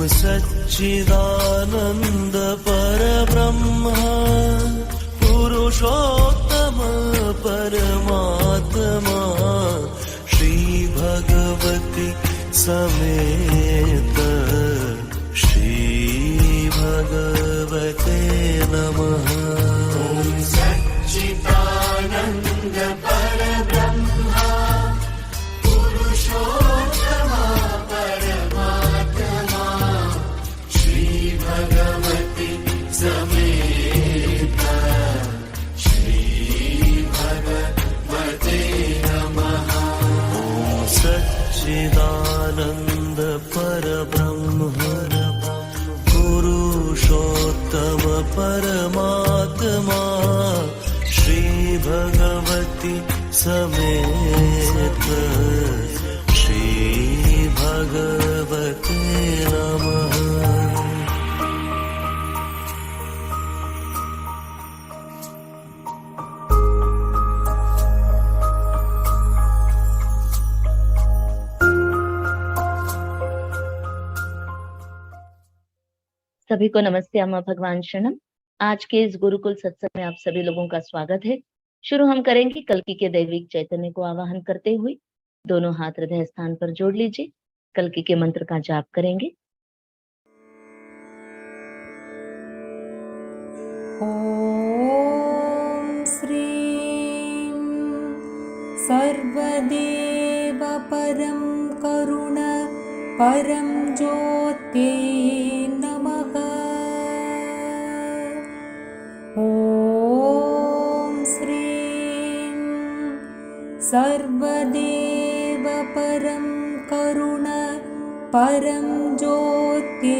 सच्चिदानंद परब्रह्म पुरुषोत्तम परमात्मा श्री भगवती समेत श्री भगवते नमः। ओम सच्चिदानंद परब्रह्म पुरुषोत्तम परमात्मा श्री भगवती समेत श्री भगवते नमः। ओम सच्चिदानंद परब्रह्म पुरुषोत्तम परमात्मा श्री भगवती समेत श्री भगवते नमः। सभी को नमस्ते, अम्मा भगवान शरणम। आज के इस गुरुकुल सत्संग में आप सभी लोगों का स्वागत है। शुरू हम करेंगे कल्कि के दैविक चैतन्य को आवाहन करते हुए। दोनों हाथ हृदय स्थान पर जोड़ लीजिए। कल्कि के मंत्र का जाप करेंगे। ओम श्रीं सर्वदेव परं करुण परं ज्योते नमः। ओम श्रीं सर्वदेव परं करुण परं ज्योते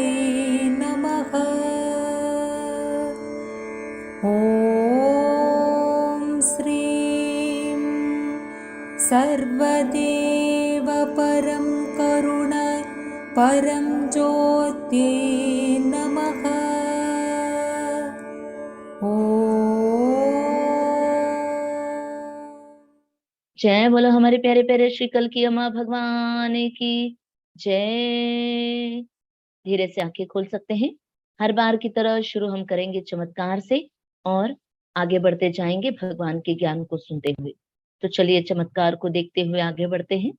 नमः। ओम श्रीं सर्वदेव परं करुण परं ज्योते नमः। जय बोलो हमारे प्यारे प्यारे श्री कल्कि अम्मा भगवान की जय। धीरे से आंखें खोल सकते हैं। हर बार की तरह शुरू हम करेंगे चमत्कार से और आगे बढ़ते जाएंगे भगवान के ज्ञान को सुनते हुए। तो चलिए चमत्कार को देखते हुए आगे बढ़ते हैं।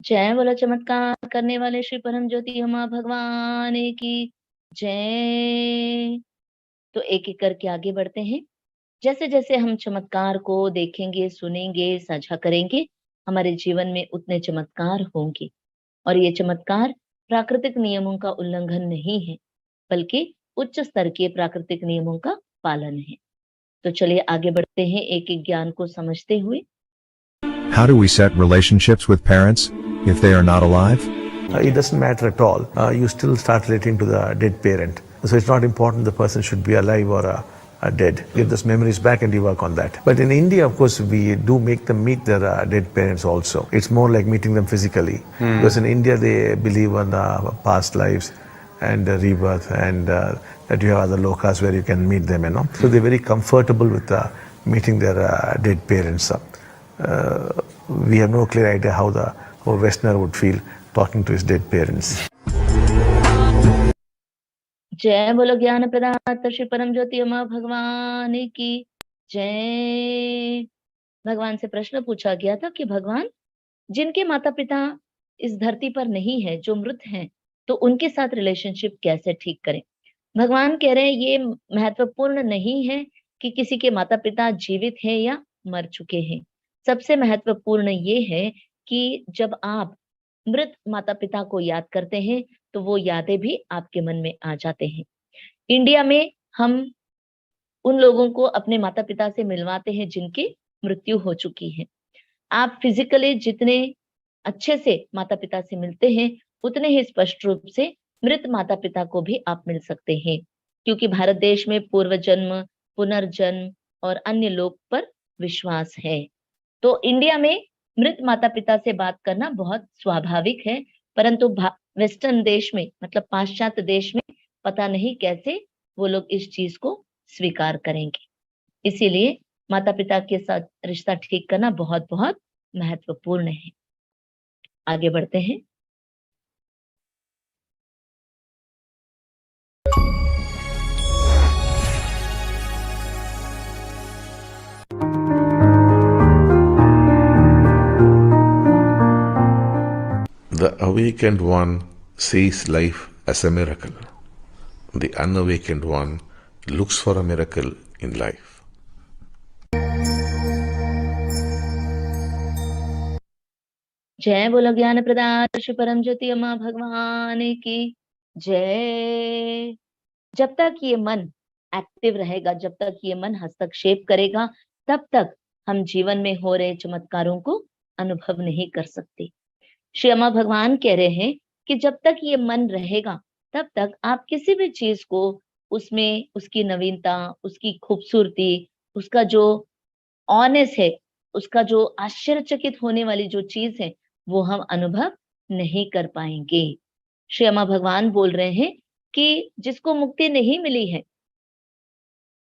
जय बोलो चमत्कार करने वाले श्री परम ज्योति अम्मा भगवान की जय। तो एक एक करके आगे बढ़ते हैं। जैसे जैसे हम चमत्कार को देखेंगे, सुनेंगे, साझा करेंगे, हमारे जीवन में उतने चमत्कार होंगे। और ये चमत्कार प्राकृतिक नियमों का उल्लंघन नहीं है, बल्कि उच्च स्तर के प्राकृतिक नियमों का पालन है। तो चलिए आगे बढ़ते हैं एक एक ज्ञान को समझते हुए। How do we set relationships with parents if they are not alive? It doesn't matter at all. You still start relating to the dead parent. So it's not important the person should be alive or dead. Get those memories back and you work on that. But in India, of course, we do make them meet their dead parents also. It's more like meeting them physically. Because in India, they believe on past lives and rebirth and that you have other lokas where you can meet them, you know. So they're very comfortable with meeting their dead parents. We have no clear idea how the Westerner would feel talking to his dead parents. जय बोलो ज्ञान प्रदाता श्री परम ज्योति अमा भगवान की जय। भगवान से प्रश्न पूछा गया था कि भगवान, जिनके माता पिता इस धरती पर नहीं है, जो मृत हैं, तो उनके साथ रिलेशनशिप कैसे ठीक करें। भगवान कह रहे हैं ये महत्वपूर्ण नहीं है कि किसी के माता पिता जीवित हैं या मर चुके हैं। सबसे महत्वपूर्ण ये है कि जब आप मृत माता पिता को याद करते हैं तो वो यादें भी आपके मन में आ जाते हैं। इंडिया में हम उन लोगों को अपने माता पिता से मिलवाते हैं जिनकी मृत्यु हो चुकी है। आप फिजिकली जितने अच्छे से माता पिता से मिलते हैं, उतने ही स्पष्ट रूप से मृत माता पिता को भी आप मिल सकते हैं, क्योंकि भारत देश में पूर्व जन्म, पुनर्जन्म और अन्य लोक पर विश्वास है। तो इंडिया में मृत माता पिता से बात करना बहुत स्वाभाविक है, परंतु वेस्टर्न देश में, मतलब पाश्चात्य देश में, पता नहीं कैसे वो लोग इस चीज को स्वीकार करेंगे। इसीलिए माता पिता के साथ रिश्ता ठीक करना बहुत बहुत महत्वपूर्ण है। आगे बढ़ते हैं। The awakened one sees life as a miracle. The unawakened one looks for a miracle in life. जय बोलो ज्ञान प्रदाता श्री परम ज्योति अम्मा भगवान की जय। जब तक ये मन एक्टिव रहेगा, जब तक ये मन हस्तक्षेप करेगा, तब तक हम जीवन में हो रहे चमत्कारों को अनुभव नहीं कर सकते। श्री अम्मा भगवान कह रहे हैं कि जब तक ये मन रहेगा, तब तक आप किसी भी चीज को, उसमें उसकी नवीनता, उसकी खूबसूरती, उसका जो ऑनेस है, उसका जो आश्चर्यचकित होने वाली जो चीज है, वो हम अनुभव नहीं कर पाएंगे। श्री अम्मा भगवान बोल रहे हैं कि जिसको मुक्ति नहीं मिली है,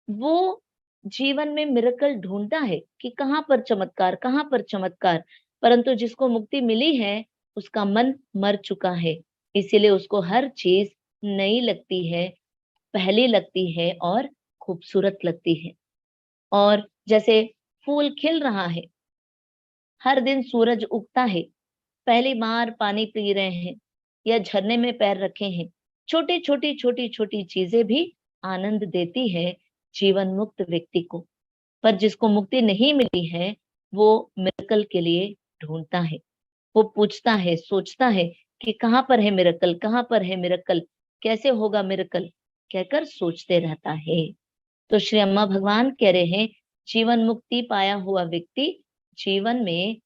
वो जीवन में मिरेकल ढूंढता है कि कहाँ पर चमत्कार, कहाँ पर चमत्कार। परंतु जिसको मुक्ति मिली है, उसका मन मर चुका है, इसीलिए उसको हर चीज नई लगती है, पहली लगती है और खूबसूरत लगती है। और जैसे फूल खिल रहा है, हर दिन सूरज उगता है, पहली बार पानी पी रहे हैं या झरने में पैर रखे हैं, छोटी छोटी छोटी छोटी चीजें भी आनंद देती है जीवन मुक्त व्यक्ति को। पर जिसको मुक्ति नहीं मिली है, वो मिरेकल के लिए ढूंढता है, वो पूछता है, सोचता है कि कहाँ पर है मिरेकल, कहाँ पर है मिरेकल, कैसे होगा मिरेकल, कहकर सोचते रहता है। तो श्री अम्मा भगवान कह रहे हैं, जीवन मुक्ति पाया हुआ व्यक्ति जीवन में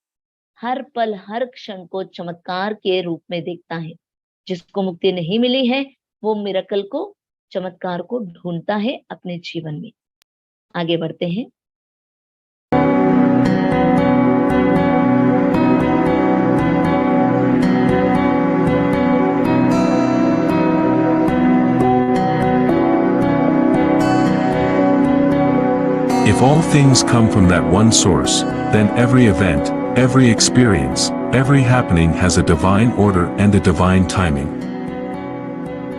हर पल, हर क्षण को चमत्कार के रूप में देखता है। जिसको मुक्ति नहीं मिली है, वो मिरेकल को, चमत्कार को ढूंढता है अपने जीवन में। आगे बढ़ते हैं। If all things come from that one source, then every event, every experience, every happening has a divine order and a divine timing.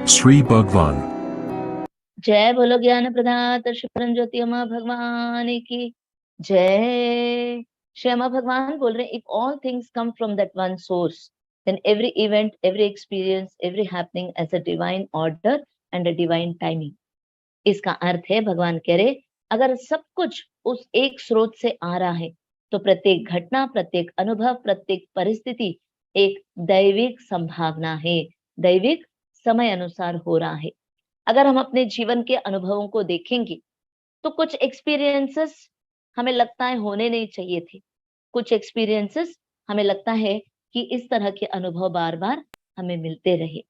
Sri Bhagwan. जय बोलो ज्ञान प्रदाता श्री परम ज्योति अम्मा भगवान की जय। श्री अम्मा भगवान बोल रहे हैं, if all things come from that one source, then every event, every experience, every happening has a divine order and a divine timing. इसका अर्थ है, भगवान कह रहे, अगर सब कुछ उस एक स्रोत से आ रहा है, तो प्रत्येक घटना, प्रत्येक अनुभव, प्रत्येक परिस्थिति एक दैविक संभावना है, दैविक समय अनुसार हो रहा है। अगर हम अपने जीवन के अनुभवों को देखेंगे, तो कुछ एक्सपीरियंसेस हमें लगता है होने नहीं चाहिए थे, कुछ एक्सपीरियंसेस हमें लगता है कि इस तरह के अनुभव बार बार हमें मिलते रहे।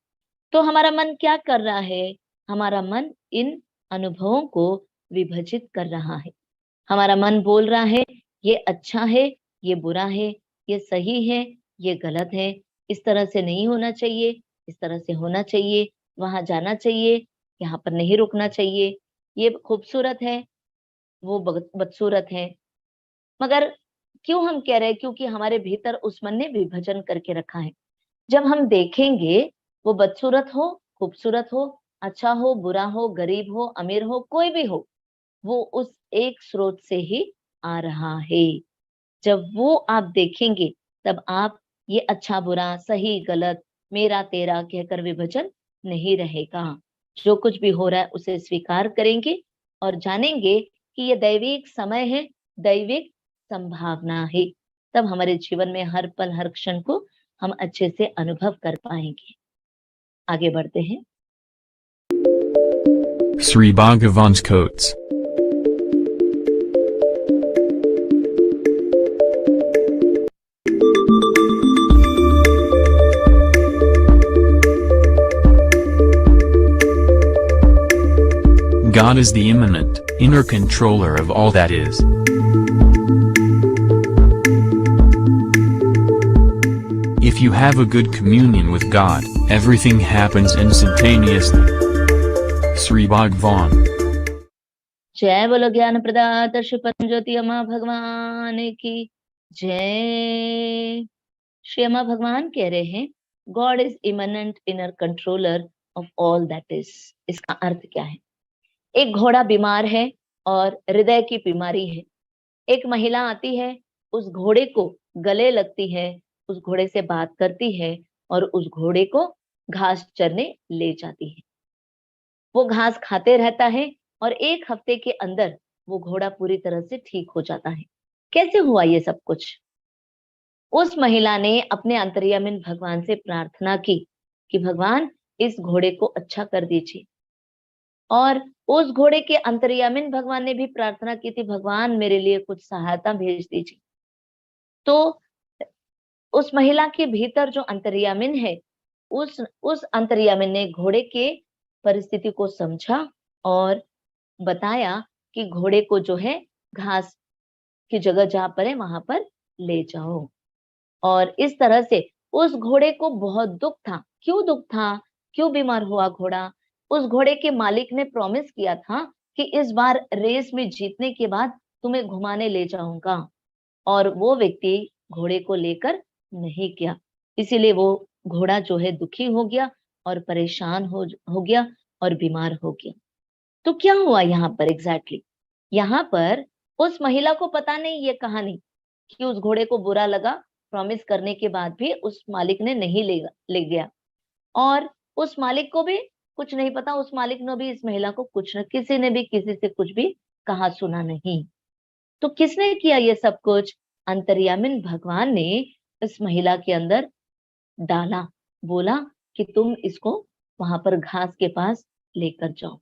तो हमारा मन क्या कर रहा है? हमारा मन इन अनुभवों को विभाजित कर रहा है। हमारा मन बोल रहा है, ये अच्छा है, ये बुरा है, ये सही है, ये गलत है, इस तरह से नहीं होना चाहिए, इस तरह से होना चाहिए, वहां जाना चाहिए, यहाँ पर नहीं रुकना चाहिए, ये खूबसूरत है, वो बदसूरत है। मगर क्यों हम कह रहे हैं? क्योंकि हमारे भीतर उस मन ने विभाजन करके रखा है। जब हम देखेंगे, वो बदसूरत हो, खूबसूरत हो, अच्छा हो, बुरा हो, गरीब हो, अमीर हो, कोई भी हो, वो उस एक स्रोत से ही आ रहा है। जब वो आप देखेंगे तब आप ये अच्छा बुरा, सही गलत, मेरा तेरा कहकर विभाजन नहीं रहेगा। जो कुछ भी हो रहा है उसे स्वीकार करेंगे और जानेंगे कि ये दैविक समय है, दैविक संभावना है। तब हमारे जीवन में हर पल हर क्षण को हम अच्छे से अनुभव कर पाएंगे। आगे बढ़ते हैं। Sri Bhagavan's quotes. God is the immanent, inner controller of all that is. If you have a good communion with God, everything happens instantaneously. Sri Bhagavan. जय बोलो ज्ञान प्रदाता श्री परम ज्योति अम्मा भगवान की जय। श्री अम्मा भगवान कह रहे हैं God is इमनेंट inner controller of all that is. इसका अर्थ क्या है? एक घोड़ा बीमार है और हृदय की बीमारी है। एक महिला आती है, उस घोड़े को गले लगती है, उस घोड़े से बात करती है और उस घोड़े को घास चरने ले जाती है। वो घास खाते रहता है और 1 हफ्ते के अंदर वो घोड़ा पूरी तरह से ठीक हो जाता है। कैसे हुआ ये सब कुछ? उस महिला ने अपने अंतर्यामी भगवान से प्रार्थना की कि भगवान इस घोड़े को अच्छा कर दीजिए। और उस घोड़े के अंतर्यामी भगवान ने भी प्रार्थना की थी, भगवान मेरे लिए कुछ सहायता भेज दीजिए। तो उस महिला के भीतर जो अंतर्यामी है, उस अंतर्यामी ने घोड़े के परिस्थिति को समझा और बताया कि घोड़े को जो है घास की जगह जहां पर है वहां पर ले जाओ। और इस तरह से उस घोड़े को बहुत दुख था। क्यों दुख था? क्यों बीमार हुआ घोड़ा? उस घोड़े के मालिक ने प्रॉमिस किया था कि इस बार रेस में जीतने के बाद तुम्हें घुमाने ले जाऊंगा, और वो व्यक्ति घोड़े को लेकर नहीं गया। इसीलिए वो घोड़ा जो है दुखी हो गया और परेशान हो गया और बीमार हो गया। तो क्या हुआ यहाँ पर एग्जैक्टली? यहाँ पर उस महिला को पता नहीं ये कहानी कि उस घोड़े को बुरा लगा, प्रॉमिस करने के बाद भी उस मालिक ने नहीं ले गया। और उस मालिक को भी कुछ नहीं पता, उस मालिक ने भी इस महिला को किसी ने भी किसी से कुछ भी कहा सुना नहीं। तो किसने किया ये सब कुछ? अंतर्यामी भगवान ने इस महिला के अंदर डाला, बोला कि तुम इसको वहां पर घास के पास लेकर जाओ।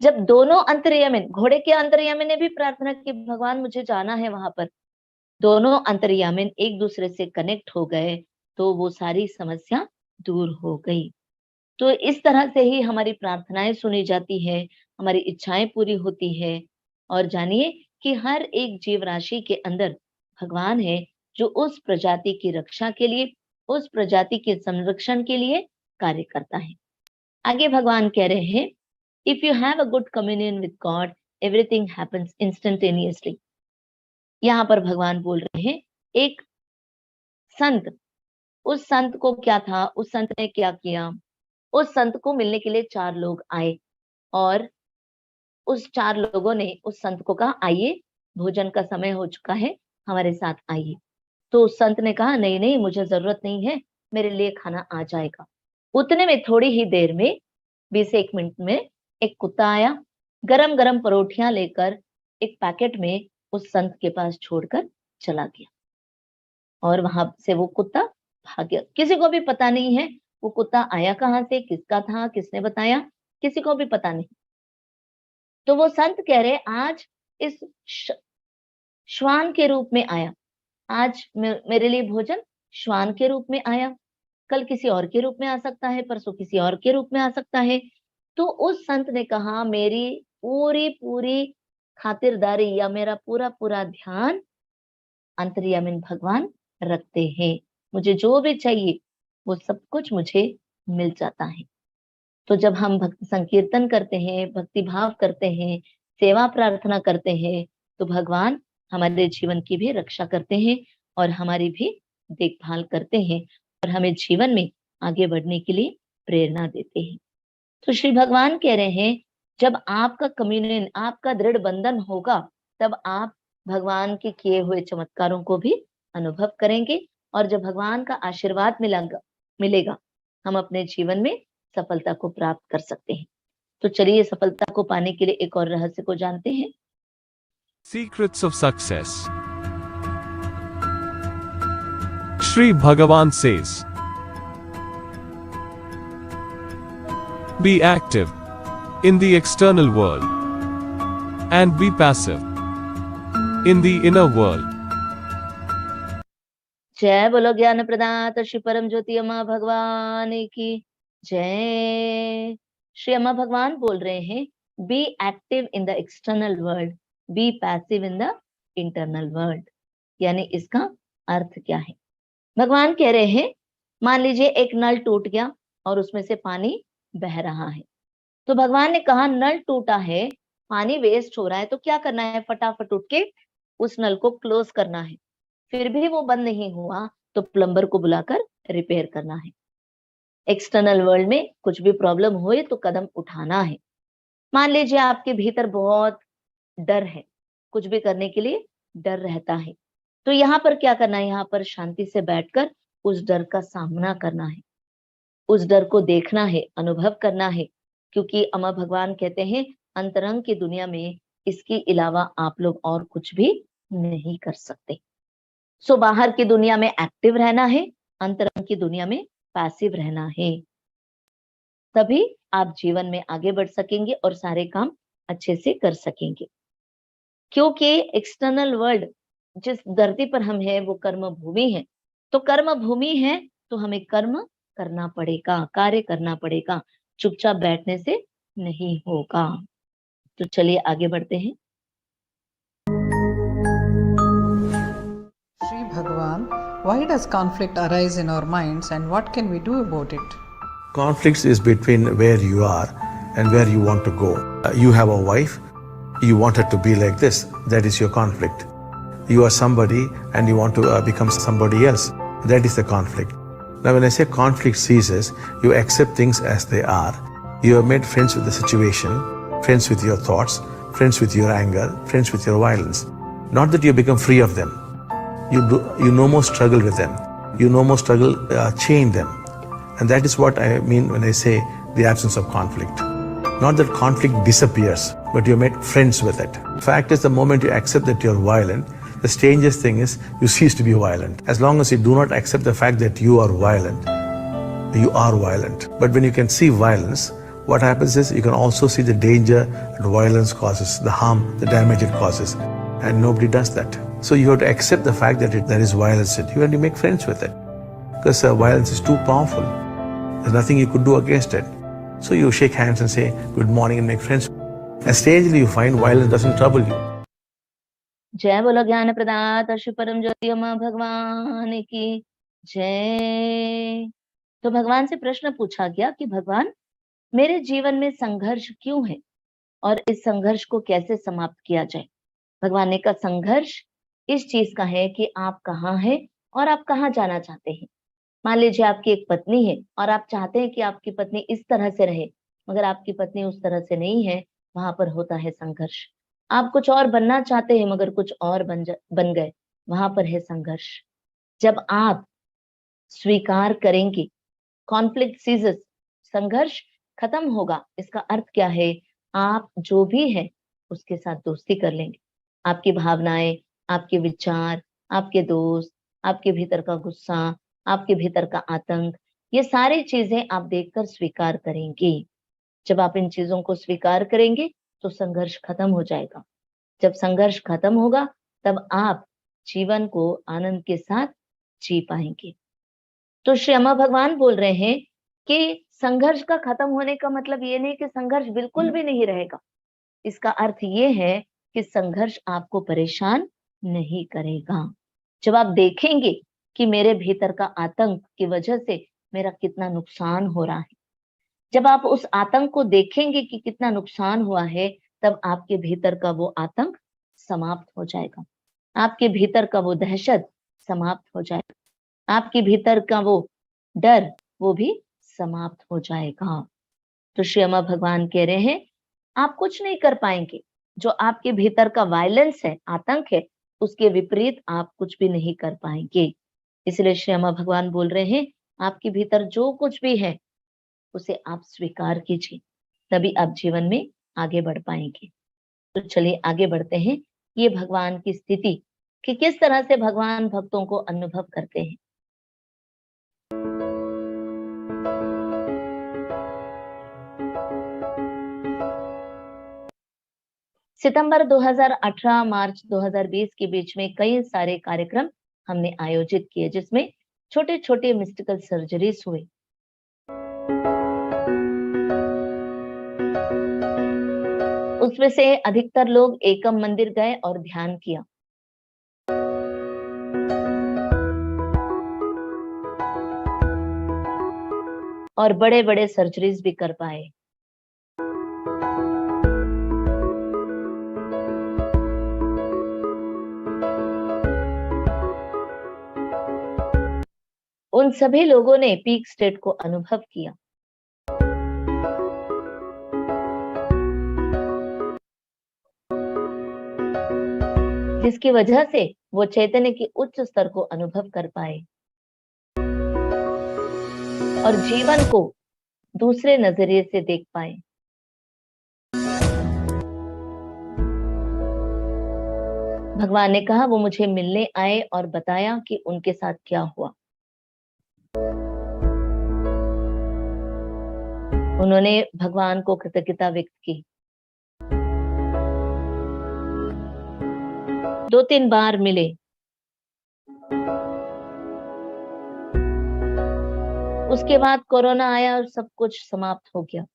जब दोनों अंतर्यामी, घोड़े के अंतर्यामी ने भी प्रार्थना की भगवान मुझे जाना है वहां पर, दोनों अंतर्यामी एक दूसरे से कनेक्ट हो गए तो वो सारी समस्या दूर हो गई। तो इस तरह से ही हमारी प्रार्थनाएं सुनी जाती है, हमारी इच्छाएं पूरी होती है। और जानिए कि हर एक जीव राशि के अंदर भगवान है जो उस प्रजाति की रक्षा के लिए, उस प्रजाति के संरक्षण के लिए कार्य करता है। आगे भगवान कह रहे हैं, if you have a good communion with God everything happens instantaneously. यहाँ पर भगवान बोल रहे हैं एक संत, उस संत को क्या था, उस संत ने क्या किया? उस संत को मिलने के लिए 4 लोग आए और उस 4 लोगों ने उस संत को कहा आइए, भोजन का समय हो चुका है, हमारे साथ आइए। तो उस संत ने कहा नहीं नहीं, मुझे जरूरत नहीं है, मेरे लिए खाना आ जाएगा। उतने में थोड़ी ही देर में 20-1 मिनट में एक कुत्ता आया, गरम गरम परोठियां लेकर एक पैकेट में उस संत के पास छोड़कर चला गया। और वहां से वो कुत्ता भाग गया। किसी को भी पता नहीं है वो कुत्ता आया कहाँ से, किसका था, किसने बताया, किसी को भी पता नहीं। तो वो संत कह रहे आज इस श्वान के रूप में आया, आज मेरे लिए भोजन श्वान के रूप में आया, कल किसी और के रूप में आ सकता है, परसों किसी और के रूप में आ सकता है। तो उस संत ने कहा मेरी पूरी खातिरदारी या मेरा पूरा ध्यान अंतर्यामी भगवान रखते हैं, मुझे जो भी चाहिए वो सब कुछ मुझे मिल जाता है। तो जब हम भक्ति संकीर्तन करते हैं, भक्ति भाव करते हैं, सेवा प्रार्थना करते हैं, तो भगवान हमारे जीवन की भी रक्षा करते हैं और हमारी भी देखभाल करते हैं और हमें जीवन में आगे बढ़ने के लिए प्रेरणा देते हैं। तो श्री भगवान कह रहे हैं जब आपका कम्युनियन, आपका दृढ़ बंधन होगा, तब आप भगवान के किए हुए चमत्कारों को भी अनुभव करेंगे, और जब भगवान का आशीर्वाद मिलेगा हम अपने जीवन में सफलता को प्राप्त कर सकते हैं। तो चलिए सफलता को पाने के लिए एक और रहस्य को जानते हैं। Secrets of Success. Shri Bhagavan says, be active in the external world and be passive in the inner world. जय बोलो ज्ञान प्रदाता श्री परम ज्योति अम्मा भगवान की जय। श्री अम्मा भगवान बोल रहे हैं be active in the external world, be passive in the internal world. यानी इसका अर्थ क्या है? भगवान कह रहे हैं मान लीजिए एक नल टूट गया और उसमें से पानी बह रहा है, तो भगवान ने कहा नल टूटा है, पानी वेस्ट हो रहा है, तो क्या करना है? फटाफट उठ के उस नल को क्लोज करना है। फिर भी वो बंद नहीं हुआ तो प्लम्बर को बुलाकर रिपेयर करना है। एक्सटर्नल वर्ल्ड में कुछ भी प्रॉब्लम होए तो कदम उठाना है। मान लीजिए आपके भीतर बहुत डर है, कुछ भी करने के लिए डर रहता है, तो यहाँ पर क्या करना है? यहाँ पर शांति से बैठकर उस डर का सामना करना है, उस डर को देखना है, अनुभव करना है, क्योंकि अम्मा भगवान कहते हैं अंतरंग की दुनिया में इसके अलावा आप लोग और कुछ भी नहीं कर सकते। सो बाहर की दुनिया में एक्टिव रहना है, अंतरंग की दुनिया में पैसिव रहना है, तभी आप जीवन में आगे बढ़ सकेंगे और सारे काम अच्छे से कर सकेंगे। क्योंकि एक्सटर्नल वर्ल्ड जिस धरती पर हम हैं वो कर्म भूमि है, तो कर्म भूमि है तो हमें कर्म करना पड़ेगा, कार्य करना पड़ेगा, चुपचाप बैठने से नहीं होगा। तो चलिए आगे बढ़ते हैं। Sri Bhagavan, why does conflict arise in our minds and what can we do about it? Conflicts is between where you are and where you want to go. You have a wife, you want her to be like this, that is your conflict. You are somebody and you want to become somebody else, that is the conflict. Now when I say conflict ceases, you accept things as they are. You have made friends with the situation, friends with your thoughts, friends with your anger, friends with your violence. Not that you become free of them. You no more struggle with them. You no more struggle chain them. And that is what I mean when I say the absence of conflict. Not that conflict disappears, but you make friends with it. The fact is, the moment you accept that you're violent, the strangest thing is you cease to be violent. As long as you do not accept the fact that you are violent, you are violent. But when you can see violence, what happens is you can also see the danger that violence causes, the harm, the damage it causes. And nobody does that. So you have to accept the fact that there is violence in you and you make friends with it. Because violence is too powerful. There's nothing you could do against it. So you shake hands and say good morning and make friends. And strangely you find violence doesn't trouble you. जय बोलो ज्ञान प्रदाता श्री परम ज्योति अम्मा भगवान की जय। तो भगवान से प्रश्न पूछा गया कि भगवान मेरे जीवन में संघर्ष क्यों है और इस संघर्ष को कैसे समाप्त किया जाए? भगवान ने कहा संघर्ष इस चीज का है कि आप कहाँ हैं और आप कहाँ जाना चाहते हैं। मान लीजिए आपकी एक पत्नी है और आप चाहते हैं कि आपकी पत्नी इस तरह से रहे, मगर आपकी पत्नी उस तरह से नहीं है, वहां पर होता है संघर्ष। आप कुछ और बनना चाहते हैं मगर कुछ और बन गए, वहां पर है संघर्ष। जब आप स्वीकार करेंगे कॉन्फ्लिक्ट सीजेस, संघर्ष खत्म होगा। इसका अर्थ क्या है? आप जो भी है उसके साथ दोस्ती कर लेंगे। आपकी भावनाएं, आपके विचार, आपके दोस्त, आपके भीतर का गुस्सा, आपके भीतर का आतंक, ये सारी चीजें आप देखकर स्वीकार करेंगे। जब आप इन चीजों को स्वीकार करेंगे तो संघर्ष खत्म हो जाएगा। जब संघर्ष खत्म होगा तब आप जीवन को आनंद के साथ जी पाएंगे। तो श्री अम्मा भगवान बोल रहे हैं कि संघर्ष का खत्म होने का मतलब ये नहीं कि संघर्ष बिल्कुल भी नहीं रहेगा। इसका अर्थ ये है कि संघर्ष आपको परेशान नहीं करेगा। जब आप देखेंगे कि मेरे भीतर का आतंक की वजह से मेरा कितना नुकसान हो रहा है, जब आप उस आतंक को देखेंगे कि कितना नुकसान हुआ है, तब आपके भीतर का वो आतंक समाप्त हो जाएगा। आपके भीतर का वो दहशत समाप्त हो जाएगा। आपके भीतर का वो डर वो भी समाप्त हो जाएगा। तो श्री अम्मा भगवान कह रहे हैं आप कुछ नहीं कर पाएंगे। जो आपके भीतर का वायलेंस है, आतंक है, उसके विपरीत आप कुछ भी नहीं कर पाएंगे। इसलिए श्री अम्मा भगवान बोल रहे हैं आपके भीतर जो कुछ भी है उसे आप स्वीकार कीजिए, तभी आप जीवन में आगे बढ़ पाएंगे। तो चलिए आगे बढ़ते हैं। ये भगवान की स्थिति कि किस तरह से भगवान भक्तों को अनुभव करते हैं। सितंबर 2018 मार्च 2020 के बीच में कई सारे कार्यक्रम हमने आयोजित किए, जिसमें छोटे छोटे मिस्टिकल सर्जरीज हुए। उसमें से अधिकतर लोग एकम मंदिर गए और ध्यान किया। और बड़े बड़े सर्जरीज भी कर पाए। उन सभी लोगों ने पीक स्टेट को अनुभव किया। जिसकी वजह से वो चैतन्य की उच्च स्तर को अनुभव कर पाए और जीवन को दूसरे नजरिए से देख पाए। भगवान ने कहा वो मुझे मिलने आए और बताया कि उनके साथ क्या हुआ। उन्होंने भगवान को कृतज्ञता व्यक्त की। 2-3 बार मिले। उसके बाद कोरोना आया और सब कुछ समाप्त हो गया।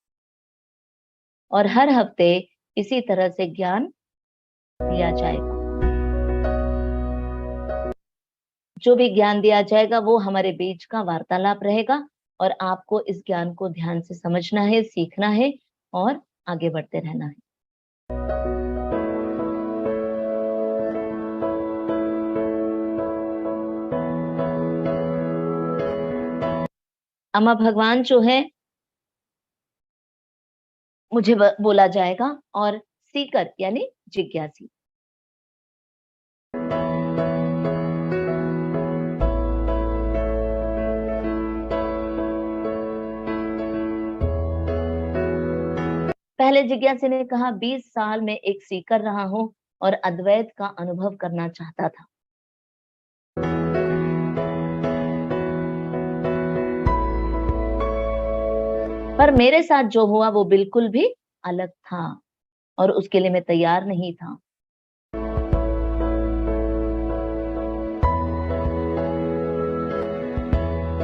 और हर हफ्ते इसी तरह से ज्ञान दिया जाएगा। जो भी ज्ञान दिया जाएगा वो हमारे बीच का वार्तालाप रहेगा और आपको इस ज्ञान को ध्यान से समझना है, सीखना है और आगे बढ़ते रहना है। अम्मा भगवान जो है मुझे बोला जाएगा और सीकर यानी जिज्ञासी। पहले जिज्ञासी ने कहा 20 साल में एक सीकर रहा हूं और अद्वैत का अनुभव करना चाहता था। पर मेरे साथ जो हुआ वो बिल्कुल भी अलग था और उसके लिए मैं तैयार नहीं था।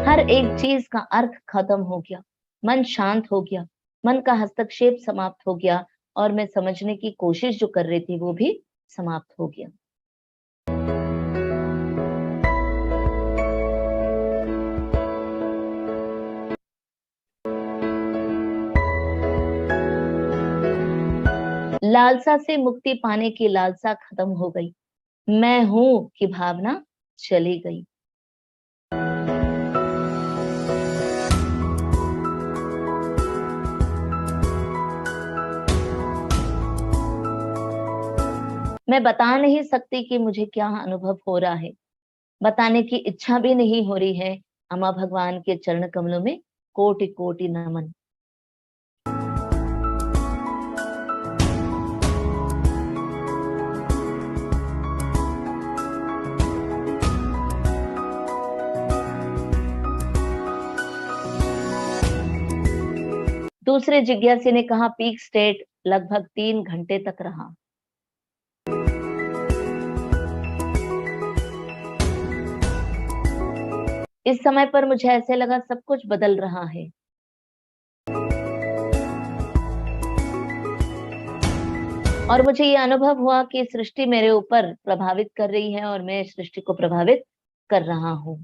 हर एक चीज का अर्थ खत्म हो गया, मन शांत हो गया, मन का हस्तक्षेप समाप्त हो गया और मैं समझने की कोशिश जो कर रही थी वो भी समाप्त हो गया। लालसा से मुक्ति पाने की लालसा खत्म हो गई। मैं हूं की भावना चली गई। मैं बता नहीं सकती कि मुझे क्या अनुभव हो रहा है, बताने की इच्छा भी नहीं हो रही है। अम्मा भगवान के चरण कमलों में कोटि कोटि नमन। दूसरे जिज्ञासी ने कहा पीक स्टेट लगभग 3 घंटे तक रहा। इस समय पर मुझे ऐसे लगा सब कुछ बदल रहा है। और मुझे ये अनुभव हुआ कि सृष्टि मेरे ऊपर प्रभावित कर रही है और मैं सृष्टि को प्रभावित कर रहा हूं।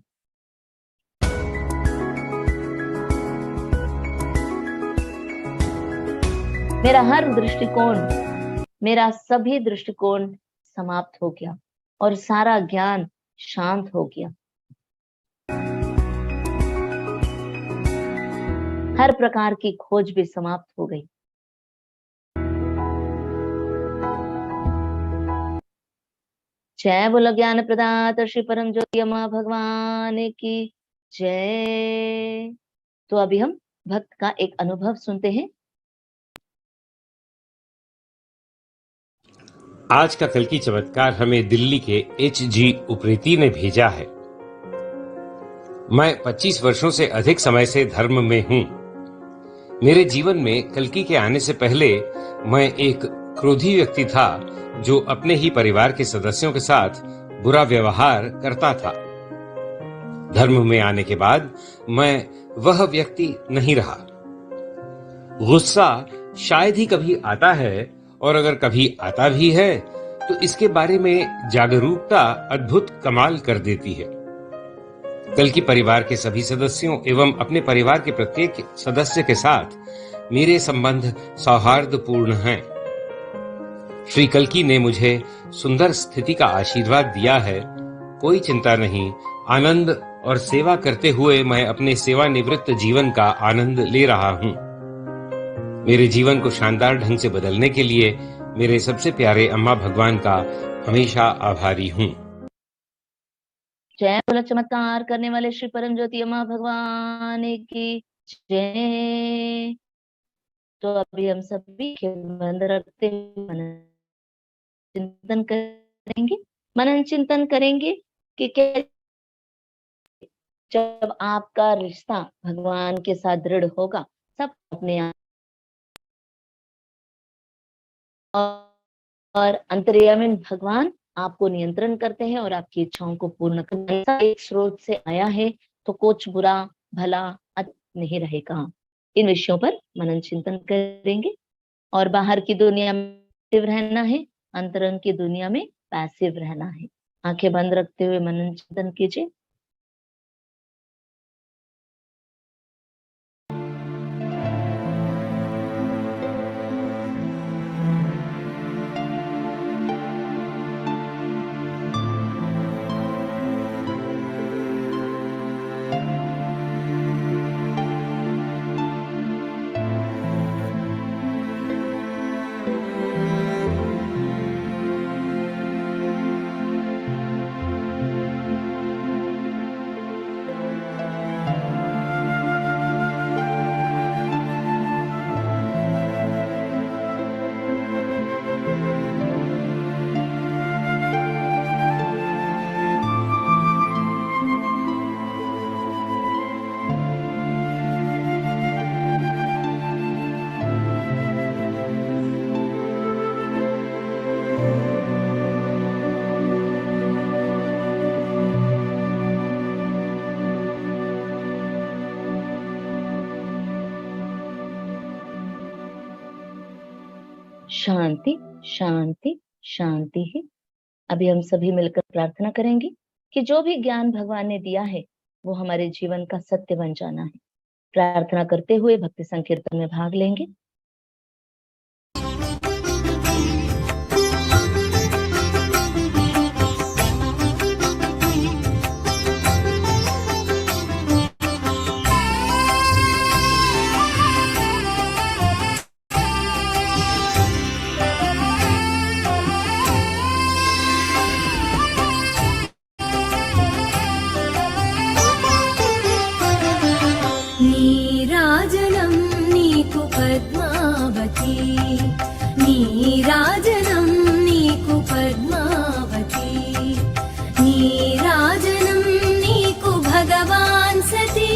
मेरा हर दृष्टिकोण, मेरा सभी दृष्टिकोण समाप्त हो गया और सारा ज्ञान शांत हो गया। हर प्रकार की खोज भी समाप्त हो गई। जय बोलो ज्ञान प्रदाता श्री परम ज्योति अम्मा भगवान की जय। तो अभी हम भक्त का एक अनुभव सुनते हैं। आज का कल की चमत्कार हमें दिल्ली के H.G. उप्रेती ने भेजा है। मैं 25 वर्षों से अधिक समय से धर्म में हूँ। मेरे जीवन में कल्कि के आने से पहले मैं एक क्रोधी व्यक्ति था जो अपने ही परिवार के सदस्यों के साथ बुरा व्यवहार करता था। धर्म में आने के बाद मैं वह व्यक्ति नहीं रहा। गुस्सा शायद ही कभी आता है, और अगर कभी आता भी है तो इसके बारे में जागरूकता अद्भुत कमाल कर देती है। कल्कि परिवार के सभी सदस्यों एवं अपने परिवार के प्रत्येक सदस्य के साथ मेरे संबंध सौहार्दपूर्ण हैं। श्री कल्कि ने मुझे सुंदर स्थिति का आशीर्वाद दिया है। कोई चिंता नहीं, आनंद और सेवा करते हुए मैं अपने सेवानिवृत्त जीवन का आनंद ले रहा हूँ। मेरे जीवन को शानदार ढंग से बदलने के लिए मेरे सबसे प्यारे अम्मा भगवान का हमेशा आभारी हूँ। जय बोलो चमत्कार करने वाले श्री परम ज्योति अम्मा भगवान की जय। तो अभी हम सभी के बंद रखते हुए मनन चिंतन करेंगे कि जब आपका रिश्ता भगवान के साथ दृढ़ होगा, सब अपने आप और अंतर्यामी भगवान आपको नियंत्रण करते हैं और आपकी इच्छाओं को पूर्ण करना एक स्रोत से आया है, तो कुछ बुरा भला नहीं रहेगा। इन विषयों पर मनन चिंतन करेंगे और बाहर की दुनिया में एक्टिव रहना है, अंतरंग की दुनिया में पैसिव रहना है। आंखें बंद रखते हुए मनन चिंतन कीजिए। शांति शांति शांति है। अभी हम सभी मिलकर प्रार्थना करेंगे कि जो भी ज्ञान भगवान ने दिया है वो हमारे जीवन का सत्य बन जाना है। प्रार्थना करते हुए भक्ति संकीर्तन में भाग लेंगे। नीराजनं नीकु पद्मावती, नीराजनं नीकु पद्मावती, नीराजनं नीकु भगवान् सती,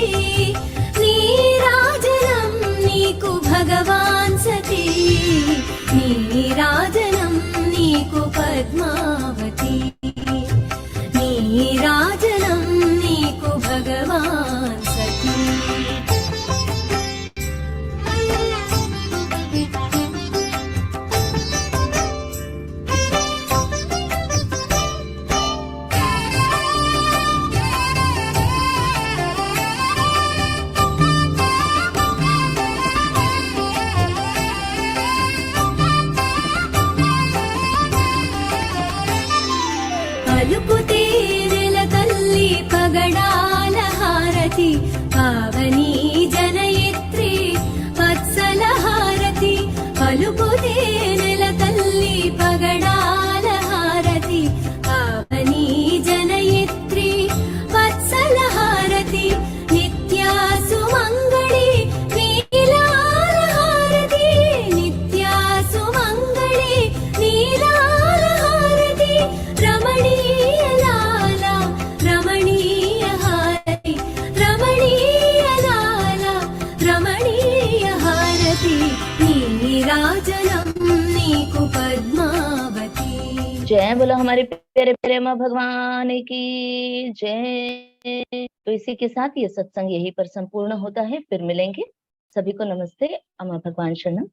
नीराजनं नीकु भगवान् सती, नीराजनं नीकु पद्मावती, नीराजनं नीकु भगवान् सती। जय बोलो हमारे प्यारे प्यारे अम्मा भगवान की जय। तो इसी के साथ ये सत्संग यहीं पर संपूर्ण होता है। फिर मिलेंगे। सभी को नमस्ते। अम्मा भगवान शरणम।